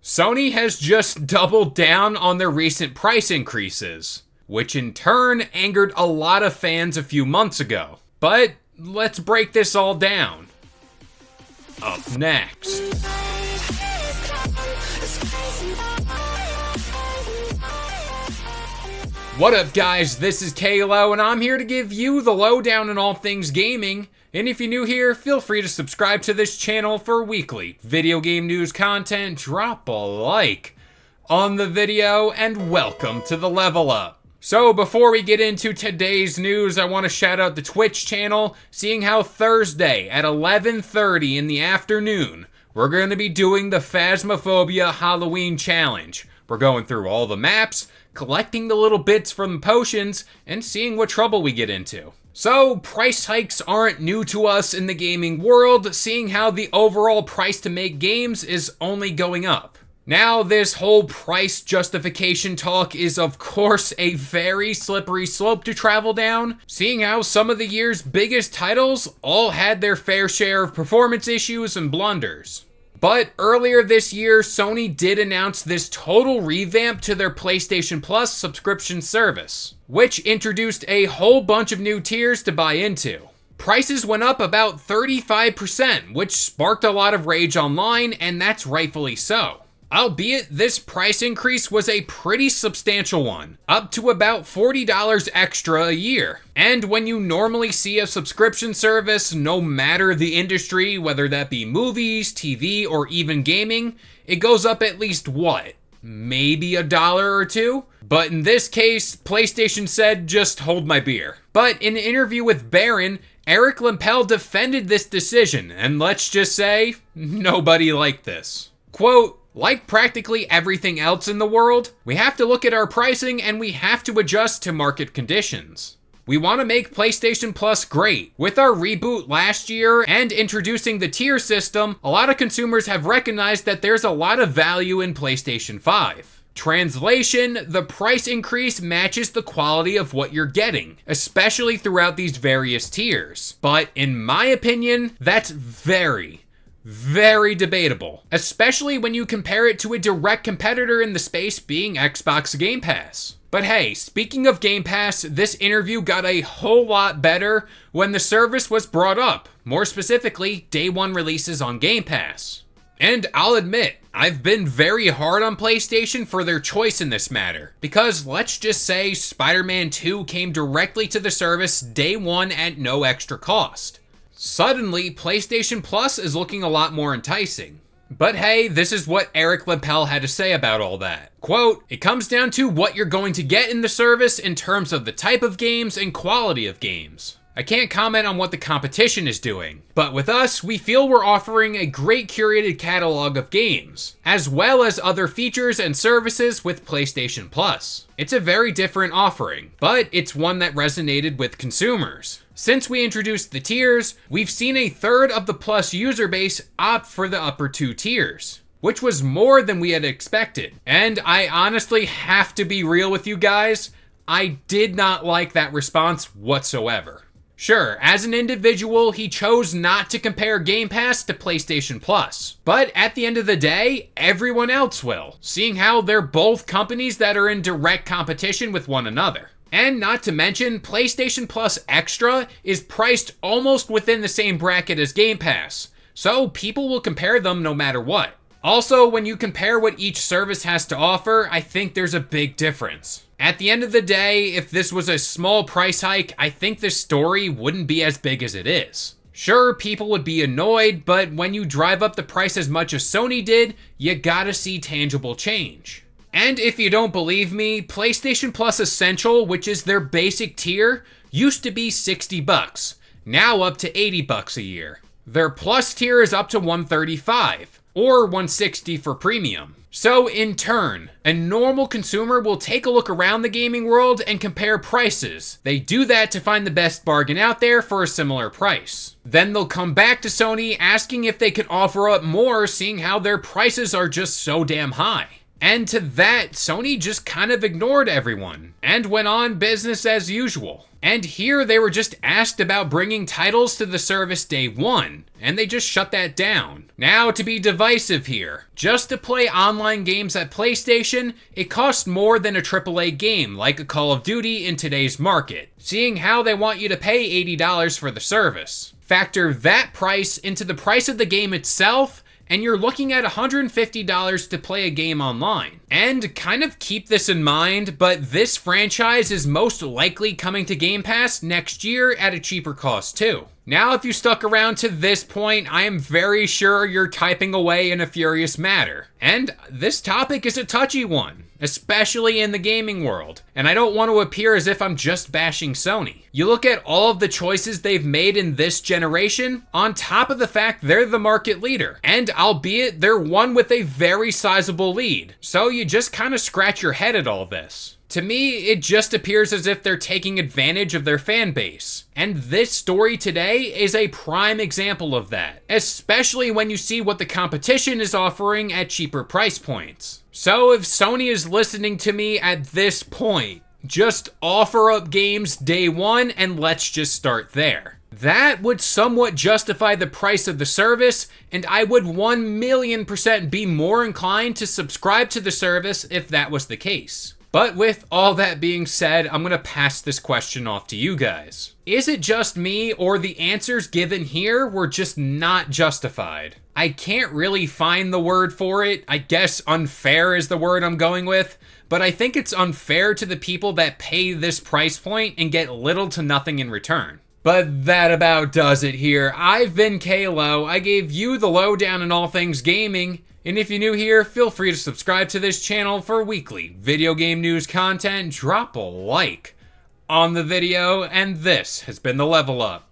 Sony has just doubled down on their recent price increases, which in turn angered a lot of fans a few months ago. But let's break this all down. Up next. What up guys, this is Kalo and I'm here to give you the lowdown on all things gaming. And if you're new here, feel free to subscribe to this channel for weekly video game news content. Drop a like on the video and welcome to the Level Up. So before we get into today's news, I want to shout out the Twitch channel, seeing how Thursday at 11:30 in the afternoon, we're going to be doing the Phasmophobia Halloween Challenge. We're going through all the maps, collecting the little bits from the potions, and seeing what trouble we get into. So, price hikes aren't new to us in the gaming world, seeing how the overall price to make games is only going up. Now, this whole price justification talk is of course a very slippery slope to travel down, seeing how some of the year's biggest titles all had their fair share of performance issues and blunders. But earlier this year, Sony did announce this total revamp to their PlayStation Plus subscription service, which introduced a whole bunch of new tiers to buy into. Prices went up about 35%, which sparked a lot of rage online, and that's rightfully so. Albeit, this price increase was a pretty substantial one, up to about $40 extra a year. And when you normally see a subscription service, no matter the industry, whether that be movies, TV, or even gaming, it goes up at least what? Maybe $1 or $2? But in this case, PlayStation said, just hold my beer. But in an interview with Baron, Eric Lempel defended this decision, and let's just say, nobody liked this. Quote, "Like practically everything else in the world, we have to look at our pricing and we have to adjust to market conditions. We want to make PlayStation Plus great. With our reboot last year and introducing the tier system, a lot of consumers have recognized that there's a lot of value in PlayStation 5. Translation, the price increase matches the quality of what you're getting, especially throughout these various tiers. But in my opinion, that's very debatable, especially when you compare it to a direct competitor in the space being Xbox Game Pass. But hey, speaking of Game Pass, this interview got a whole lot better when the service was brought up, more specifically, day one releases on Game Pass. And I'll admit, I've been very hard on PlayStation for their choice in this matter, because let's just say Spiderman 2 came directly to the service day one at no extra cost. Suddenly, PlayStation Plus is looking a lot more enticing. But hey, this is what Eric Lempel had to say about all that. Quote, "It comes down to what you're going to get in the service in terms of the type of games and quality of games. I can't comment on what the competition is doing, but with us, we feel we're offering a great curated catalog of games, as well as other features and services with PlayStation Plus. It's a very different offering, but it's one that resonated with consumers. Since we introduced the tiers, we've seen a third of the Plus user base opt for the upper two tiers, which was more than we had expected. And I honestly have to be real with you guys, I did not like that response whatsoever. Sure, as an individual, he chose not to compare Game Pass to PlayStation Plus. But at the end of the day, everyone else will, seeing how they're both companies that are in direct competition with one another. And not to mention, PlayStation Plus Extra is priced almost within the same bracket as Game Pass, so people will compare them no matter what. Also, when you compare what each service has to offer, I think there's a big difference. At the end of the day, if this was a small price hike, I think this story wouldn't be as big as it is. Sure, people would be annoyed, but when you drive up the price as much as Sony did, you gotta see tangible change. And if you don't believe me, PlayStation Plus Essential, which is their basic tier, used to be $60, now up to $80 a year. Their Plus tier is up to $135, or $160 for Premium. So in turn, a normal consumer will take a look around the gaming world and compare prices. They do that to find the best bargain out there for a similar price. Then they'll come back to Sony asking if they could offer up more, seeing how their prices are just so damn high. And to that, Sony just kind of ignored everyone and went on business as usual. And here they were just asked about bringing titles to the service day one, and they just shut that down. Now, to be divisive here, just to play online games at PlayStation, it costs more than a AAA game like a Call of Duty in today's market, seeing how they want you to pay $80 for the service. Factor that price into the price of the game itself, and you're looking at $150 to play a game online. And kind of keep this in mind, but this franchise is most likely coming to Game Pass next year at a cheaper cost too. Now, if you stuck around to this point, I am very sure you're typing away in a furious matter. And this topic is a touchy one, especially in the gaming world. And I don't want to appear as if I'm just bashing Sony. You look at all of the choices they've made in this generation, on top of the fact they're the market leader. And albeit they're one with a very sizable lead. So you just kind of scratch your head at all this. To me, it just appears as if they're taking advantage of their fan base. And this story today is a prime example of that, especially when you see what the competition is offering at cheaper price points. So if Sony is listening to me at this point, just offer up games day one and let's just start there. That would somewhat justify the price of the service, and I would 1,000,000% be more inclined to subscribe to the service if that was the case. But with all that being said, I'm gonna pass this question off to you guys. Is it just me, or the answers given here were just not justified? I can't really find the word for it. I guess unfair is the word I'm going with, but I think it's unfair to the people that pay this price point and get little to nothing in return. But that about does it here. I've been Kalo. I gave you the lowdown in all things gaming. And if you're new here, feel free to subscribe to this channel for weekly video game news content. Drop a like on the video, and this has been the Level Up.